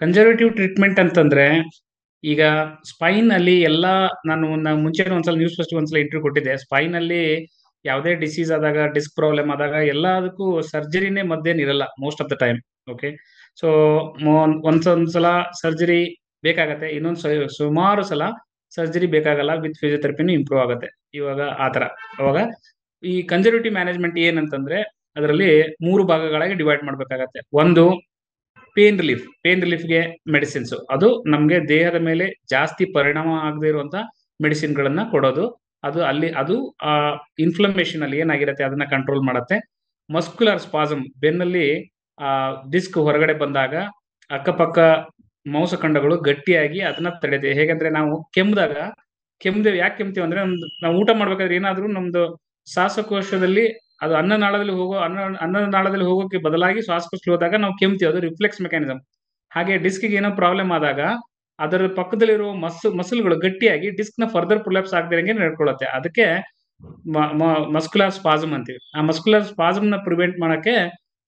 Conservative treatment ಅಂತಂದ್ರೆ ಈಗ Spain ಅಲ್ಲಿ ಎಲ್ಲ ನಾನು ಮುಂಚೆ ಒಂದ್ಸಲ ನ್ಯೂಸ್ ಫಸ್ಟ್ ಒಂದ್ಸಲ ಇಂಟರ್ವ್ಯೂ ಕೊಟ್ಟಿದ್ದೆ. ಸ್ಪೈನ್ ಅಲ್ಲಿ ಯಾವುದೇ ಡಿಸೀಸ್ ಆದಾಗ, ಡಿಸ್ಕ್ ಪ್ರಾಬ್ಲಮ್ ಆದಾಗ ಎಲ್ಲದಕ್ಕೂ ಸರ್ಜರಿನೇ ಮದ್ದೇನಿರಲ್ಲ most of the time. Okay. So ಒಂದ್ಸಲ ಸರ್ಜರಿ ಬೇಕಾಗತ್ತೆ, ಸುಮಾರು ಸಲ ಸರ್ಜರಿ ಬೇಕಾಗಲ್ಲ, ವಿತ್ ಫಿಸಿಯೋಥೆರಪಿನೂ ಇಂಪ್ರೂವ್ ಆಗುತ್ತೆ. ಇವಾಗ ಆತರ ಅವಾಗ ಈ ಕನ್ಸರ್ವೇಟಿವ್ ಮ್ಯಾನೇಜ್ಮೆಂಟ್ ಏನಂತಂದ್ರೆ ಅದರಲ್ಲಿ 3 ಭಾಗಗಳಾಗಿ ಡಿವೈಡ್ ಮಾಡ್ಬೇಕಾಗತ್ತೆ. ಒಂದು ಪೇನ್ ರಿಲೀಫ್ಗೆ ಮೆಡಿಸಿನ್ಸ್, ಅದು ನಮ್ಗೆ ದೇಹದ ಮೇಲೆ ಜಾಸ್ತಿ ಪರಿಣಾಮ ಆಗದೆ ಇರುವಂತ ಮೆಡಿಸಿನ್ ಗಳನ್ನ ಕೊಡೋದು. ಅದು ಇನ್ಫ್ಲಮೇಷನ್ ಅಲ್ಲಿ ಏನಾಗಿರುತ್ತೆ ಅದನ್ನ ಕಂಟ್ರೋಲ್ ಮಾಡುತ್ತೆ. ಮಸ್ಕ್ಯುಲರ್ ಸ್ಪಾಸಮ್, ಬೆನ್ನಲ್ಲಿ ಡಿಸ್ಕ್ ಹೊರಗಡೆ ಬಂದಾಗ ಅಕ್ಕಪಕ್ಕ ಮಾಂಸಖಂಡಗಳು ಗಟ್ಟಿಯಾಗಿ ಅದನ್ನ ತಡೆಯುತ್ತೆ. ಹೇಗಂದ್ರೆ ನಾವು ಯಾಕೆ ಕೆಮ್ತೀವಿ ಅಂದ್ರೆ ನಾವು ಊಟ ಮಾಡ್ಬೇಕಾದ್ರೆ ಏನಾದ್ರೂ ನಮ್ದು ಶ್ವಾಸಕೋಶದಲ್ಲಿ ಅದು ಅನ್ನನಾಳದಲ್ಲಿ ಹೋಗೋಕೆ ಬದಲಾಗಿ ಶ್ವಾಸಕೋಶಕ್ಕೆ ಹೋದಾಗ ನಾವು ಕೆಮ್ತೀವಿ, ಅದು ರಿಫ್ಲೆಕ್ಸ್ ಮೆಕ್ಯಾನಿಸಮ್. ಹಾಗೆ ಡಿಸ್ಕ್ ಏನೋ ಪ್ರಾಬ್ಲಮ್ ಆದಾಗ ಅದರ ಪಕ್ಕದಲ್ಲಿರುವ ಮಸಲ್ಗಳು ಗಟ್ಟಿಯಾಗಿ ಡಿಸ್ಕ್ ನ ಫರ್ದರ್ ಪ್ರೊಲ್ಯಾಪ್ಸ್ ಆಗದಿರಂಗೆ ನಡ್ಕೊಳ್ಳುತ್ತೆ. ಅದಕ್ಕೆ ಮಸ್ಕ್ಯುಲರ್ ಸ್ಪಾಸಮ್ ಅಂತೀವಿ. ಆ ಮಸ್ಕ್ಯುಲರ್ ಸ್ಪಾಸಮ್ ನ ಪ್ರಿವೆಂಟ್ ಮಾಡಕ್ಕೆ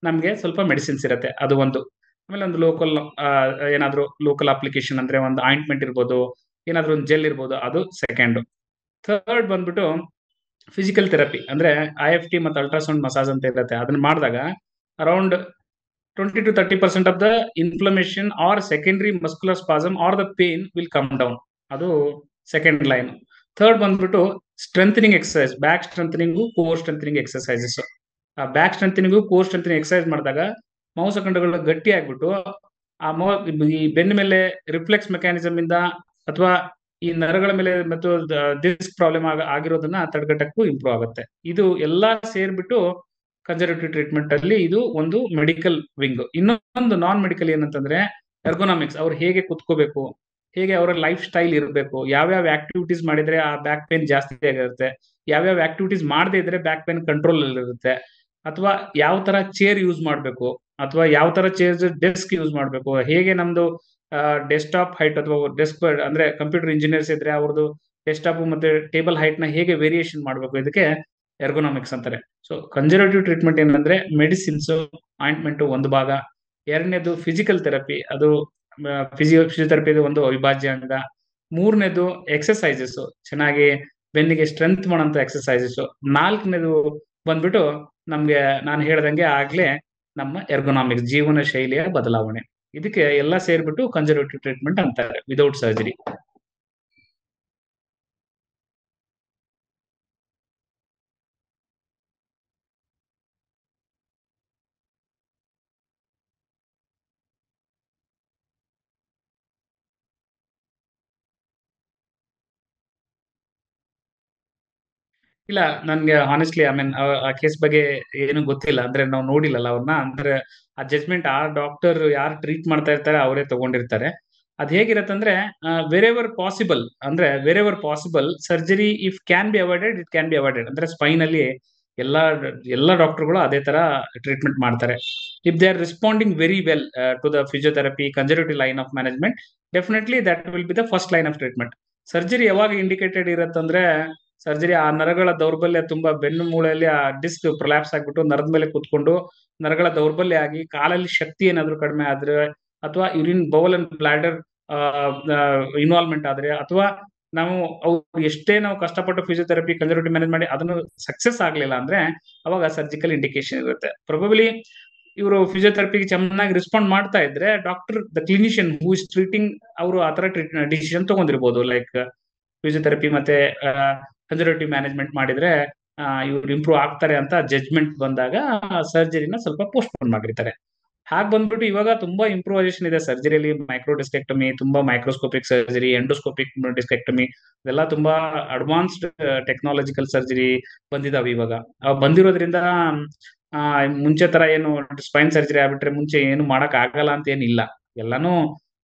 ನಮ್ಗೆ ಸ್ವಲ್ಪ ಮೆಡಿಸಿನ್ಸ್ ಇರುತ್ತೆ, ಅದು ಒಂದು. ಆಮೇಲೆ ಒಂದು ಏನಾದ್ರೂ ಲೋಕಲ್ ಅಪ್ಲಿಕೇಶನ್ ಅಂದ್ರೆ ಒಂದು ಆಯಿಂಟ್ಮೆಂಟ್ ಇರ್ಬೋದು, ಏನಾದ್ರೂ ಒಂದು ಜೆಲ್ ಇರ್ಬೋದು, ಅದು ಸೆಕೆಂಡ್. ಥರ್ಡ್ ಬಂದ್ಬಿಟ್ಟು ಫಿಸಿಕಲ್ ಥೆರಪಿ ಅಂದ್ರೆ IFT ಮತ್ತು ಅಲ್ಟ್ರಾಸೌಂಡ್ ಮಸಾಜ್ ಅಂತ ಇರುತ್ತೆ. ಅದನ್ನ ಮಾಡಿದಾಗ around 20 to 30% of the inflammation or secondary muscular spasm or the pain will come down. ಅದು ಸೆಕೆಂಡ್ ಲೈನ್. ಥರ್ಡ್ ಬಂದ್ಬಿಟ್ಟು strengthening exercise, back strengthening, core strengthening exercises. ಆ back strengthening, core strengthening exercise ಮಾಡಿದಾಗ ಮಾಂಸಖಂಡಗಳು ಗಟ್ಟಿ ಆಗ್ಬಿಟ್ಟು ಈ ಬೆನ್ನ ಮೇಲೆ ರಿಫ್ಲೆಕ್ಸ್ ಮೆಕ್ಯಾನಿಸಮ್ ಇಂದ ಅಥವಾ ಈ ನರಗಳ ಮೇಲೆ ಮತ್ತು ಡಿಸ್ಕ್ ಪ್ರಾಬ್ಲಮ್ ಆಗಿರೋದನ್ನ ತಡೆಗಟ್ಟಕ್ಕೂ ಇಂಪ್ರೂವ್ ಆಗುತ್ತೆ. ಇದು ಎಲ್ಲಾ ಸೇರ್ಬಿಟ್ಟು ಕನ್ಸರ್ವೇಟಿವ್ ಟ್ರೀಟ್ಮೆಂಟ್ ಅಲ್ಲಿ ಇದು ಒಂದು ಮೆಡಿಕಲ್ ವಿಂಗ್. ಇನ್ನೊಂದು ನಾನ್ ಮೆಡಿಕಲ್ ಏನಂತಂದ್ರೆ ಎರ್ಗೊನಾಮಿಕ್ಸ್. ಅವ್ರು ಹೇಗೆ ಕುತ್ಕೋಬೇಕು, ಹೇಗೆ ಅವರ ಲೈಫ್ ಸ್ಟೈಲ್ ಇರಬೇಕು, ಯಾವ್ಯಾವ ಆಕ್ಟಿವಿಟೀಸ್ ಮಾಡಿದ್ರೆ ಆ ಬ್ಯಾಕ್ ಪೇನ್ ಜಾಸ್ತಿ ಆಗಿರುತ್ತೆ, ಯಾವ್ಯಾವ ಆಕ್ಟಿವಿಟೀಸ್ ಮಾಡದೇ ಇದ್ರೆ ಬ್ಯಾಕ್ ಪೇನ್ ಕಂಟ್ರೋಲ್ ಅಲ್ಲಿ ಇರುತ್ತೆ, ಅಥವಾ ಯಾವ ತರ ಚೇರ್ ಯೂಸ್ ಮಾಡಬೇಕು, ಅಥವಾ ಯಾವ ತರ ಚೇರ್ ಡೆಸ್ಕ್ ಯೂಸ್ ಮಾಡಬೇಕು, ಹೇಗೆ ನಮ್ದು ಡೆಸ್ಕ್ಟಾಪ್ ಹೈಟ್ ಅಥವಾ ಡೆಸ್ಕ್ ಅಂದ್ರೆ ಕಂಪ್ಯೂಟರ್ ಇಂಜಿನಿಯರ್ಸ್ ಇದ್ರೆ ಅವ್ರದ್ದು ಡೆಸ್ಕ್ಟಾಪ್ ಮತ್ತೆ ಟೇಬಲ್ ಹೈಟ್ ನ ಹೇಗೆ ವೇರಿಯೇಷನ್ ಮಾಡಬೇಕು, ಇದಕ್ಕೆ ಎರ್ಗೊನಾಮಿಕ್ಸ್ ಅಂತಾರೆ. ಸೊ ಕನ್ಸರ್ವೇಟಿವ್ ಟ್ರೀಟ್ಮೆಂಟ್ ಏನಂದ್ರೆ ಮೆಡಿಸಿನ್ಸ್, ಆಯಿಂಟ್ಮೆಂಟ್ ಒಂದು ಭಾಗ. ಎರಡನೇದು ಫಿಸಿಕಲ್ ಥೆರಪಿ, ಅದು ಫಿಸಿಯೋಥೆರಪಿ ಒಂದು ಅವಿಭಾಜ್ಯ ಅಂಗ. ಮೂರನೇದು ಎಕ್ಸರ್ಸೈಸಸ್, ಚೆನ್ನಾಗಿ ಬೆನ್ನಿಗೆ ಸ್ಟ್ರೆಂತ್ ಮಾಡೋಂಥ ಎಕ್ಸರ್ಸೈಸಸ್. ನಾಲ್ಕನೇದು ಬಂದ್ಬಿಟ್ಟು ನಮ್ಗೆ ನಾನು ಹೇಳ್ದಂಗೆ ಆಗ್ಲೇ ನಮ್ಮ ಎರ್ಗೊನಾಮಿಕ್ಸ್, ಜೀವನ ಶೈಲಿಯ ಬದಲಾವಣೆ. ಇದಕ್ಕೆ ಎಲ್ಲ ಸೇರ್ಬಿಟ್ಟು ಕನ್ಸರ್ವೇಟಿವ್ ಟ್ರೀಟ್ಮೆಂಟ್ ಅಂತಾರೆ, ವಿದೌಟ್ ಸರ್ಜರಿ. ಇಲ್ಲ, ನನ್ಗೆ ಹಾನೆಸ್ಟ್ಲಿ ಐ ಮೀನ್ ಆ ಕೇಸ್ ಬಗ್ಗೆ ಏನು ಗೊತ್ತಿಲ್ಲ. ಅಂದ್ರೆ ನಾವು ನೋಡಿಲ್ಲಲ್ಲ ಅವ್ರನ್ನ. ಅಂದ್ರೆ ಆ ಜಜ್ಮೆಂಟ್ ಆ ಡಾಕ್ಟರ್ ಯಾರು ಟ್ರೀಟ್ ಮಾಡ್ತಾ ಇರ್ತಾರೆ ಅವರೇ ತಗೊಂಡಿರ್ತಾರೆ. ಅದ್ ಹೇಗಿರತ್ತಂದ್ರೆ ವೆರೆವರ್ ಪಾಸಿಬಲ್, ಅಂದ್ರೆ wherever possible surgery if can be avoided, it can be avoided. ಅಂದ್ರೆ ಸ್ಪೈನ್ ಅಲ್ಲಿ ಎಲ್ಲಾ ಎಲ್ಲಾ ಡಾಕ್ಟರ್ಗಳು ಅದೇ ತರ ಟ್ರೀಟ್ಮೆಂಟ್ ಮಾಡ್ತಾರೆ. If they are responding very well to the physiotherapy conservative line of management, definitely that will be the first line of treatment. Surgery ಯಾವಾಗ indicated ಇರತ್ತಂದ್ರೆ ಸರ್ಜರಿ ಆ ನರಗಳ ದೌರ್ಬಲ್ಯ ತುಂಬಾ, ಬೆನ್ನು ಮೂಳೆಯಲ್ಲಿ ಆ ಡಿಸ್ಕ್ ಪ್ರೊಲ್ಯಾಪ್ಸ್ ಆಗ್ಬಿಟ್ಟು ನರದ ಮೇಲೆ ಕುತ್ಕೊಂಡು ನರಗಳ ದೌರ್ಬಲ್ಯ ಆಗಿ ಕಾಲಲ್ಲಿ ಶಕ್ತಿ ಏನಾದ್ರೂ ಕಡಿಮೆ ಆದ್ರೆ, ಅಥವಾ urine bowl and bladder involvement ಆದ್ರೆ, ಅಥವಾ ನಾವು ಎಷ್ಟೇ ನಾವು ಕಷ್ಟಪಟ್ಟು ಫಿಸಿಯೋಥೆರಪಿ ಕನ್ಸರ್ವೇಟಿವ್ ಮ್ಯಾನೇಜ್ ಮಾಡಿ ಅದನ್ನು ಸಕ್ಸಸ್ ಆಗ್ಲಿಲ್ಲ ಅಂದ್ರೆ ಅವಾಗ ಸರ್ಜಿಕಲ್ ಇಂಡಿಕೇಶನ್ ಇರುತ್ತೆ. ಪ್ರೊಬಬ್ಲಿ ಇವರು ಫಿಸಿಯೋಥೆರಪಿಗೆ ಚೆನ್ನಾಗಿ ರೆಸ್ಪಾಂಡ್ ಮಾಡ್ತಾ ಇದ್ರೆ doctor the clinician who is treating ಅವರು ಆತರ ಡಿಸಿಷನ್ ತಗೊಂಡಿರ್ಬೋದು. ಲೈಕ್ ಫಿಸಿಯೋಥೆರಪಿ ಮತ್ತೆ ಕನ್ಸರ್ವೇಟಿವ್ ಮ್ಯಾನೇಜ್ಮೆಂಟ್ ಮಾಡಿದ್ರೆ ಇವ್ರು ಇಂಪ್ರೂವ್ ಆಗ್ತಾರೆ ಅಂತ ಜಜ್ಮೆಂಟ್ ಬಂದಾಗ ಸರ್ಜರಿನ ಸ್ವಲ್ಪ ಪೋಸ್ಟ್ಪೋನ್ ಮಾಡಿರ್ತಾರೆ. ಹಾಗೆ ಬಂದ್ಬಿಟ್ಟು ಇವಾಗ ತುಂಬಾ ಇಂಪ್ರೂವೈಸೇಷನ್ ಇದೆ ಸರ್ಜರಿಯಲ್ಲಿ. ಮೈಕ್ರೋ ಡಿಸ್ಟೆಕ್ಟಮಿ, ತುಂಬಾ ಮೈಕ್ರೋಸ್ಕೋಪಿಕ್ ಸರ್ಜರಿ, ಎಂಡೋಸ್ಕೋಪಿಕ್ ಡಿಸ್ಟೆಕ್ಟಮಿ, ಇದೆಲ್ಲ ತುಂಬಾ ಅಡ್ವಾನ್ಸ್ಡ್ ಟೆಕ್ನಾಲಜಿಕಲ್ ಸರ್ಜರಿ ಬಂದಿದಾವೆ ಇವಾಗ. ಬಂದಿರೋದ್ರಿಂದ ಮುಂಚೆ ತರ ಏನು ಸ್ಪೈನ್ ಸರ್ಜರಿ ಆಗ್ಬಿಟ್ರೆ ಮುಂಚೆ ಏನು ಮಾಡಕ್ ಆಗಲ್ಲ ಅಂತ ಏನಿಲ್ಲ. ಎಲ್ಲಾನು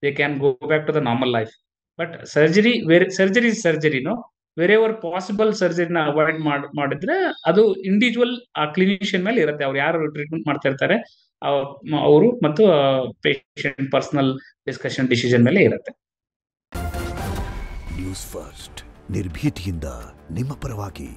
they can go back to the normal life. But ಸರ್ಜರಿನೋ ವೆರೆವರ್ ಪಾಸಿಬಲ್ ಸರ್ಜರಿನ ಅವಾಯ್ಡ್ ಮಾಡಿದ್ರೆ ಅದು ಇಂಡಿವಿಜುವಲ್ ಆ ಕ್ಲಿನಿಷಿಯನ್ ಮೇಲೆ ಇರುತ್ತೆ. ಅವ್ರು ಯಾರು ಟ್ರೀಟ್ಮೆಂಟ್ ಮಾಡ್ತಾ ಇರ್ತಾರೆ ಅವರು ಮತ್ತು ಪೇಷಂಟ್ ಪರ್ಸನಲ್ ಡಿಸ್ಕಷನ್ ಡಿಸಿಷನ್ ಮೇಲೆ ಇರುತ್ತೆ. ನ್ಯೂಸ್ ಫಸ್ಟ್, ನಿರ್ಭೀತಿಯಿಂದ ನಿಮ್ಮ ಪರವಾಗಿ.